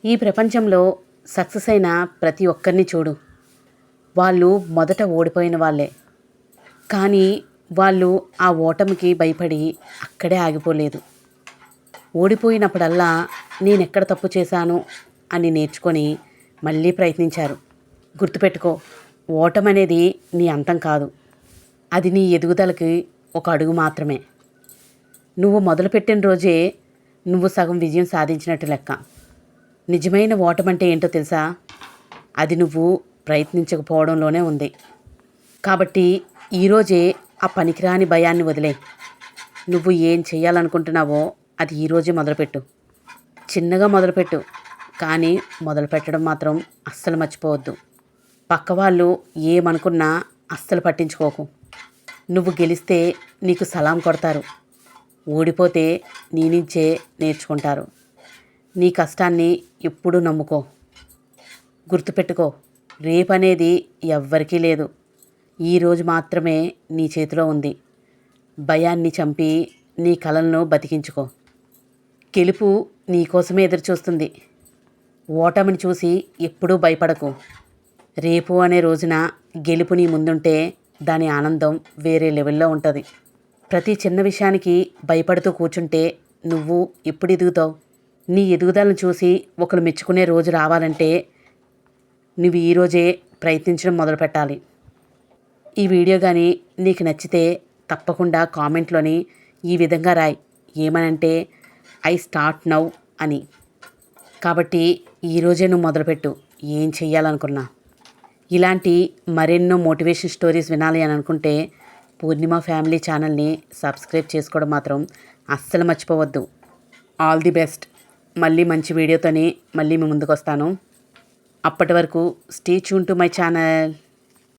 ఈ ప్రపంచంలో సక్సెస్ అయిన ప్రతి ఒక్కరిని చూడు, వాళ్ళు మొదట ఓడిపోయిన వాళ్ళే. కానీ వాళ్ళు ఆ ఓటమికి భయపడి అక్కడే ఆగిపోలేదు. ఓడిపోయినప్పుడల్లా నేనెక్కడ తప్పు చేశాను అని నేర్చుకొని మళ్ళీ ప్రయత్నించారు. గుర్తుపెట్టుకో, ఓటమనేది నీ అంతం కాదు, అది నీ ఎదుగుదలకి ఒక అడుగు మాత్రమే. నువ్వు మొదలుపెట్టిన రోజే నువ్వు సగం విజయం సాధించినట్టు లెక్క. నిజమైన ఓటమంటే ఏంటో తెలుసా? అది నువ్వు ప్రయత్నించకపోవడంలోనే ఉంది. కాబట్టి ఈరోజే ఆ పనికిరాని భయాన్ని వదిలే. నువ్వు ఏం చేయాలనుకుంటున్నావో అది ఈరోజే మొదలుపెట్టు. చిన్నగా మొదలుపెట్టు, కానీ మొదలుపెట్టడం మాత్రం అస్సలు మర్చిపోవద్దు. పక్కవాళ్ళు ఏమనుకున్నా అస్సలు పట్టించుకోకు. నువ్వు గెలిస్తే నీకు సలాం కొడతారు, ఓడిపోతే నీ నుంచే నేర్చుకుంటారు. నీ కష్టాన్ని ఎప్పుడూ నమ్ముకో. గుర్తుపెట్టుకో, రేపనేది ఎవ్వరికీ లేదు, ఈరోజు మాత్రమే నీ చేతిలో ఉంది. భయాన్ని చంపి నీ కలలను బతికించుకో. గెలుపు నీకోసమే ఎదురుచూస్తుంది. ఓటమిని చూసి ఎప్పుడూ భయపడకు. రేపు అనే రోజున గెలుపు నీ ముందుంటే దాని ఆనందం వేరే లెవెల్లో ఉంటుంది. ప్రతి చిన్న విషయానికి భయపడుతూ కూర్చుంటే నువ్వు ఎప్పుడు ఎదుగుతావు? నీ ఎదుగుదలను చూసి ఒకరు మెచ్చుకునే రోజు రావాలంటే నువ్వు ఈరోజే ప్రయత్నించడం మొదలుపెట్టాలి. ఈ వీడియో కానీ నీకు నచ్చితే తప్పకుండా కామెంట్లోని ఈ విధంగా రాయి, ఏమనంటే ఐ స్టార్ట్ నౌ అని. కాబట్టి ఈరోజే నువ్వు మొదలుపెట్టు ఏం చెయ్యాలనుకున్నా. ఇలాంటి మరెన్నో మోటివేషన్ స్టోరీస్ వినాలి అని అనుకుంటే పూర్ణిమ ఫ్యామిలీ ఛానల్ని సబ్స్క్రైబ్ చేసుకోవడం మాత్రం అస్సలు మర్చిపోవద్దు. All the best. మళ్ళీ మంచి వీడియోతోని మళ్ళీ మీ ముందుకు వస్తాను. అప్పటి వరకు stay tune to my channel.